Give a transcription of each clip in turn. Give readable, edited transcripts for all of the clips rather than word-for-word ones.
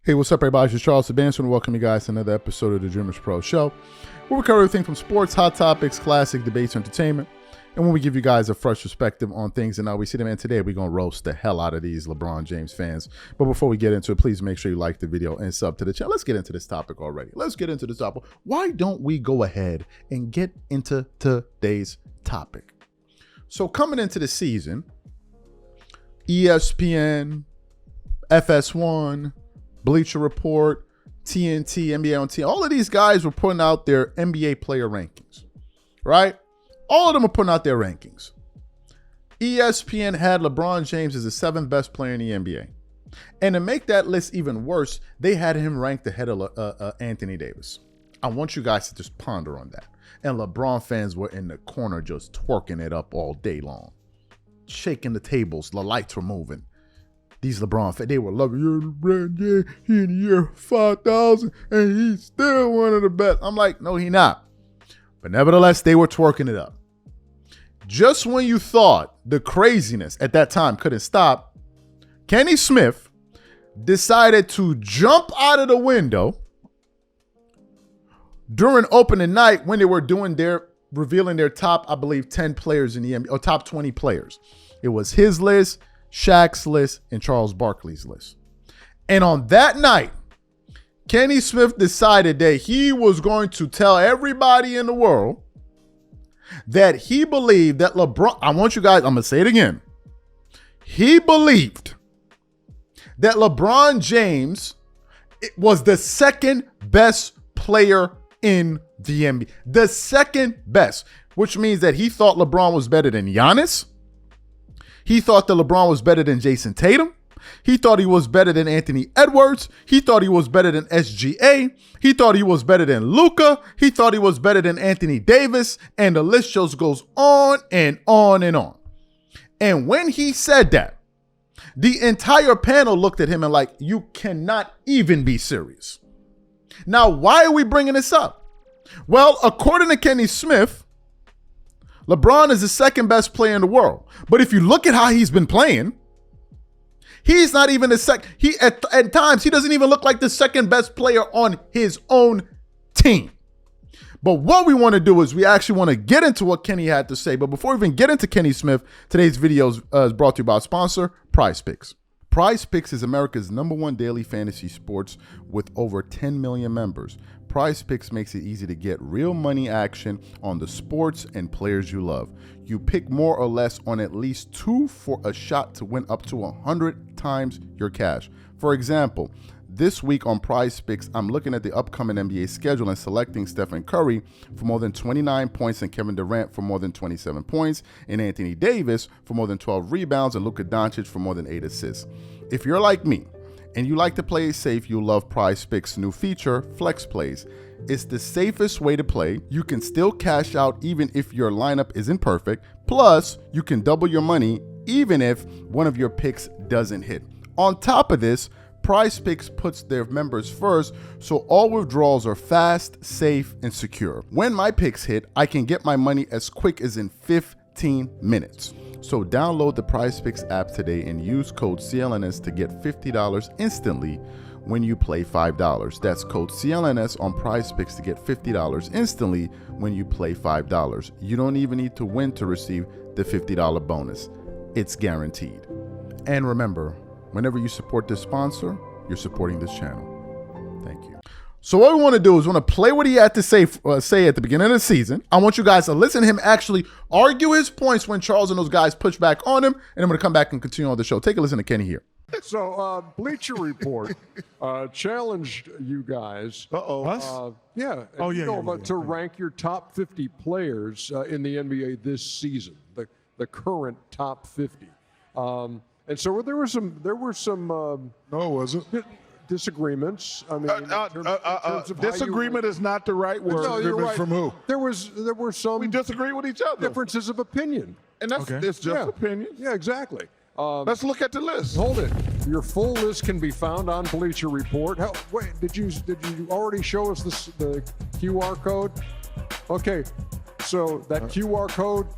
Hey, what's up, everybody? This is Charles Sebastian, and welcome you guys to another episode of the Dreamers Pro Show, where we cover everything from sports, hot topics, classic debates, entertainment, and when we give you guys a fresh perspective on things. And now we see them, and today we're going to roast the hell out of these LeBron James fans. But before we get into it, please make sure you like the video and sub to the channel. Let's get into this topic already. Let's get into this topic. Why don't we go ahead and get into today's topic? So coming into the season, ESPN, FS1, Bleacher Report, TNT, NBA on TNT, all of these guys were putting out their NBA player rankings, right? All of them are putting out their rankings. ESPN had LeBron James as the 7th best player in the NBA. And to make that list even worse, they had him ranked ahead of Anthony Davis. I want you guys to just ponder on that. And LeBron fans were in the corner just twerking it up all day long, shaking the tables, the lights were moving. These LeBron fans, they were loving, LeBron James, he in the year 5,000, and he's still one of the best. I'm like, no, he not. But nevertheless, they were twerking it up. Just when you thought the craziness at that time couldn't stop, Kenny Smith decided to jump out of the window during opening night when they were revealing their top, I believe, 10 players in the NBA, or top 20 players. It was his list, Shaq's list, and Charles Barkley's list. And on that night, Kenny Smith decided that he was going to tell everybody in the world that he believed that LeBron, I want you guys, I'm going to say it again. He believed that LeBron James was the second best player in the NBA. The second best, which means that he thought LeBron was better than Giannis. He thought that LeBron was better than Jason Tatum. He thought he was better than Anthony Edwards. He thought he was better than SGA. He thought he was better than Luka. He thought he was better than Anthony Davis. And the list just goes on and on and on. And when he said that, the entire panel looked at him and like, you cannot even be serious. Now, why are we bringing this up? Well, according to Kenny Smith, LeBron is the second best player in the world. But if you look at how he's been playing, he's not even the second. At times, he doesn't even look like the second best player on his own team. But what we want to do is we actually want to get into what Kenny had to say. But before we even get into Kenny Smith, today's video is brought to you by our sponsor, PrizePicks. PrizePicks is America's #1 daily fantasy sports with over 10 million members. PrizePicks makes it easy to get real money action on the sports and players you love. You pick more or less on at least 2 for a shot to win up to 100 times your cash. For example, this week on PrizePicks, I'm looking at the upcoming NBA schedule and selecting Stephen Curry for more than 29 points and Kevin Durant for more than 27 points and Anthony Davis for more than 12 rebounds and Luka Doncic for more than 8 assists. If you're like me and you like to play it safe, you'll love PrizePicks' new feature, Flex Plays. It's the safest way to play. You can still cash out even if your lineup isn't perfect. Plus, you can double your money even if one of your picks doesn't hit. On top of this, PrizePicks puts their members first, so all withdrawals are fast, safe, and secure. When my picks hit, I can get my money as quick as in 15 minutes. So download the PrizePicks app today and use code CLNS to get $50 instantly when you play $5. That's code CLNS on PrizePicks to get $50 instantly when you play $5. You don't even need to win to receive the $50 bonus. It's guaranteed. And remember, whenever you support this sponsor, you're supporting this channel. Thank you. So what we want to do is we want to play what he had to say at the beginning of the season. I want you guys to listen to him actually argue his points when Charles and those guys push back on him. And I'm going to come back and continue on the show. Take a listen to Kenny here. So Bleacher Report challenged you guys. Us? To rank your top 50 players in the NBA this season, the current top 50. And so there were some. No, it wasn't. Disagreements. I mean, in terms of disagreement is not the right word. No, you're right. From who? There were some. We disagree with each other. Differences of opinion. And that's it's just opinion. Yeah, exactly. Let's look at the list. Hold it. Your full list can be found on Bleacher Report. Wait, did you already show us the QR code? Okay, so that QR code,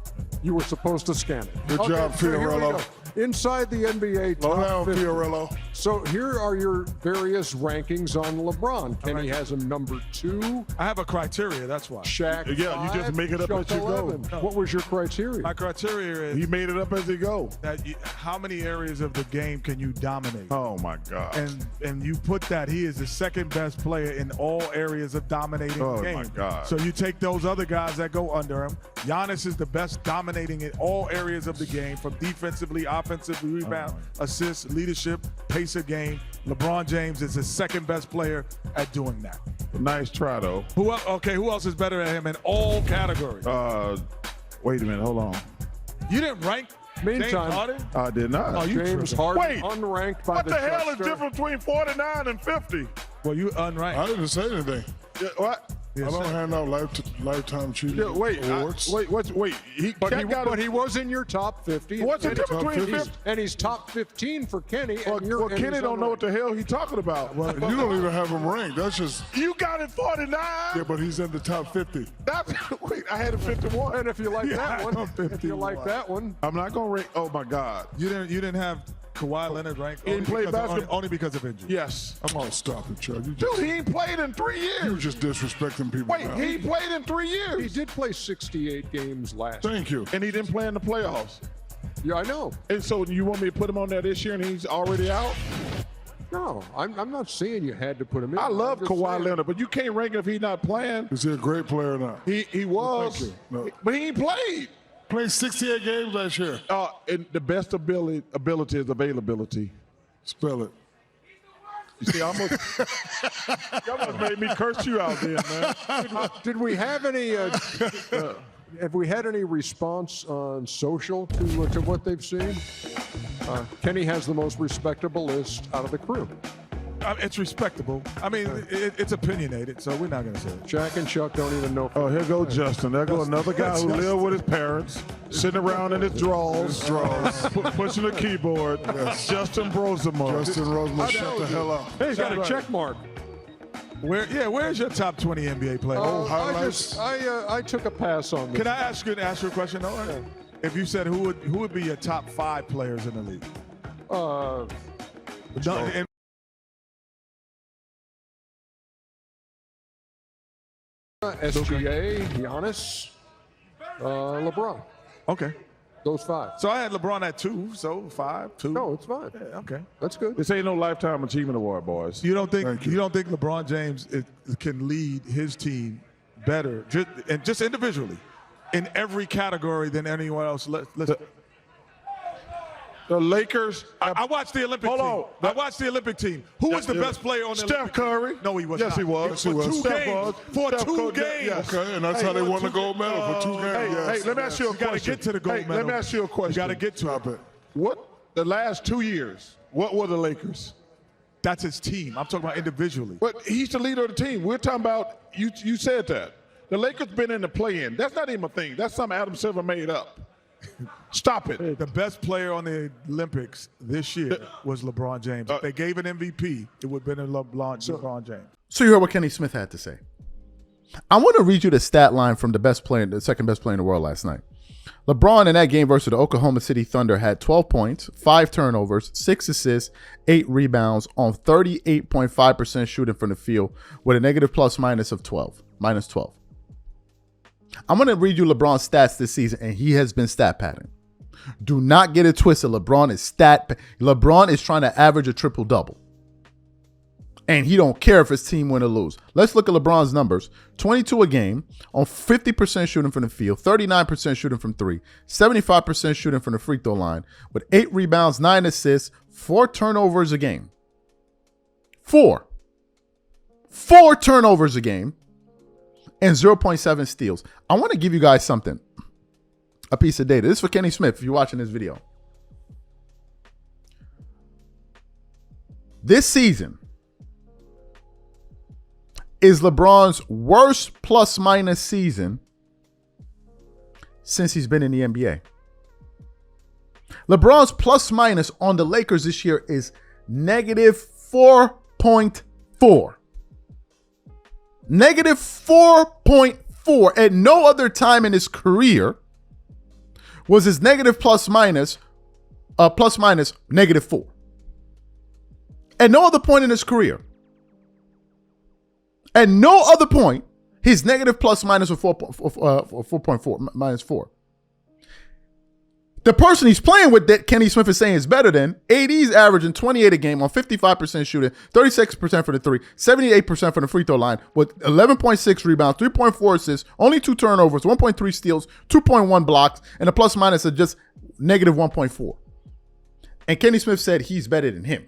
you were supposed to scan it. Good job, Fiorello. Inside the NBA top 50. Fiorillo. So here are your various rankings on LeBron. Kenny has him number 2. I have a criteria, that's why. Shaq, Yeah, you just 5, make it up Chuck as you go. 11. What was your criteria? My criteria He is made it up as he go. that how many areas of the game can you dominate? Oh my God. And you put that he is the second best player in all areas of dominating Oh, the game. my God. So you take those other guys that go under him. Giannis is the best dominating in all areas of the game, from defensively, offensively, rebound, assists, leadership, pace of game. LeBron James is the second best player at doing that. Nice try though. Who else is better than him in all categories? Wait a minute, hold on. You didn't rank James Meantime, Harden? I did not. Oh, you James tripping. Harden Wait, unranked by what the hell is Juster. different between 49 and 50? Well, you unranked. I didn't say anything. Yeah, what? I don't hand out lifetime achievement Yeah, wait, awards. wait. But he was in your top 50. What's the And- difference between 50? And he's top 15 for Kenny. Well, And you're and Kenny he's don't know what unranked. the hell he talking about. You don't even have him ranked. That's just You got it 49. yeah, but he's in the top 50. That's, wait, I had it 51. And if you like that one, I'm if you like that one, I'm not gonna rank. Oh my God. You didn't have Kawhi Leonard ranked He didn't play basketball. only because of injury. Yes. Come on, stop it, Chuck. You Dude, just, he ain't played in 3 you years. just disrespecting people. Wait, now. he played in 3 he years. did play 68 games last year. Thank you. And he didn't play in the playoffs. Yeah, I know. And so you want me to put him on that this year and he's already out? No, I'm not saying you had to put him in. I love I'm just Kawhi saying- Leonard, but you can't rank him if he's not playing. Is he a great player or not? He was, Thank you. No. but he ain't played. Played 68 games last year. And the best ability is availability. Spell it. You see, you almost made me curse you out there, man. Did we have any? Have we had any response on social to what they've seen? Kenny has the most respectable list out of the crew. It's respectable. I mean, it's opinionated, so we're not going to say it. Jack and Chuck don't even know. Oh, here goes Justin. There goes another guy who lived with his parents, sitting around in his drawers, pushing a keyboard. Justin Brosimo. Justin Roseman, shut the hell up. Hey, he's got a check mark. Where's your top 20 NBA players? I took a pass on this. Can I ask you a question though? Yeah. If you said who would be your top 5 players in the league? And SGA, Giannis, LeBron. okay. Those 5. So I had LeBron at 2, so 5, 2. No, it's fine. Yeah, okay. That's good. This ain't no Lifetime Achievement Award, boys. You don't think Thank you. you don't think LeBron James can lead his team better, just individually, in every category than anyone else? The Lakers. I watched the Olympic Hold team. on. I watched the Olympic team. Who was the best player on the Steph Olympic Curry. team? No, he was Yes, not. he was. Yes, he For was. 2 Steph games. was. For Steph 2 Curry, games. yes. Okay, and that's how they won the gold medal for 2 games. Hey, yes. let me ask you a You got to question. get to the gold medal. Let me ask you a question. You got to get to Stop it. it. What the last 2 years? What were the Lakers? That's his team. I'm talking about individually. But he's the leader of the team. We're talking about you. You said that the Lakers been in the play-in. That's not even a thing. That's something Adam Silver made up. Stop it. The best player on the Olympics this year was LeBron James. If they gave an MVP, it would have been LeBron James. So you heard what Kenny Smith had to say. I want to read you the stat line from the second best player in the world last night. LeBron in that game versus the Oklahoma City Thunder had 12 points, 5 turnovers, 6 assists, 8 rebounds on 38.5% shooting from the field with a negative plus minus of minus 12. I'm going to read you LeBron's stats this season, and he has been stat padding. Do not get it twisted. LeBron is trying to average a triple-double. And he don't care if his team win or lose. Let's look at LeBron's numbers. 22 a game on 50% shooting from the field, 39% shooting from 3, 75% shooting from the free throw line, with 8 rebounds, 9 assists, 4 turnovers a game. 4 turnovers a game, and 0.7 steals. I want to give you guys something. A piece of data. This is for Kenny Smith if you're watching this video. This season is LeBron's worst plus-minus season since he's been in the NBA. LeBron's plus-minus on the Lakers this year is negative 4.4. Negative 4.4. At no other time in his career was his negative plus minus negative 4. At no other point in his career. At no other point, he's negative plus minus of 4.4, minus 4. The person he's playing with that Kenny Smith is saying is better than, AD's averaging 28 a game on 55% shooting, 36% for the three, 78% for the free throw line, with 11.6 rebounds, 3.4 assists, only 2 turnovers, 1.3 steals, 2.1 blocks, and a plus minus of just negative 1.4. And Kenny Smith said he's better than him.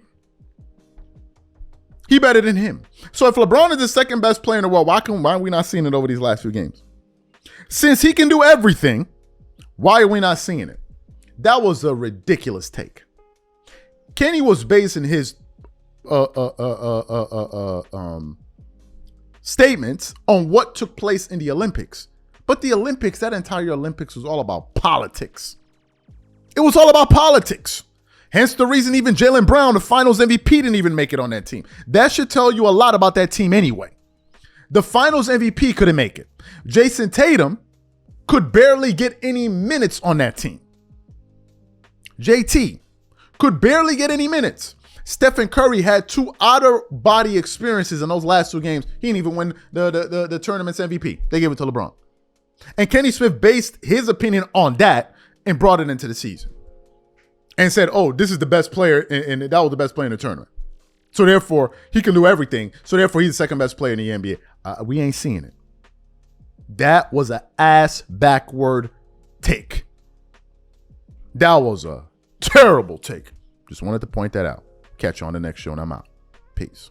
He better than him. So if LeBron is the second best player in the world, why are we not seeing it over these last few games? Since he can do everything, why are we not seeing it? That was a ridiculous take. Kenny was basing his statements on what took place in the Olympics. But the Olympics, that entire Olympics was all about politics. It was all about politics. Hence the reason even Jaylen Brown, the finals MVP, didn't even make it on that team. That should tell you a lot about that team anyway. The finals MVP couldn't make it. Jason Tatum could barely get any minutes on that team. JT could barely get any minutes. Stephen Curry had 2 outer body experiences in those last 2 games. He didn't even win the tournament's MVP. They gave it to LeBron. And Kenny Smith based his opinion on that and brought it into the season. And said, oh, this is the best player, and that was the best player in the tournament. So therefore, he can do everything. So therefore, he's the second best player in the NBA. We ain't seeing it. That was an ass backward take. That was a terrible take. Just wanted to point that out. Catch you on the next show, and I'm out. Peace.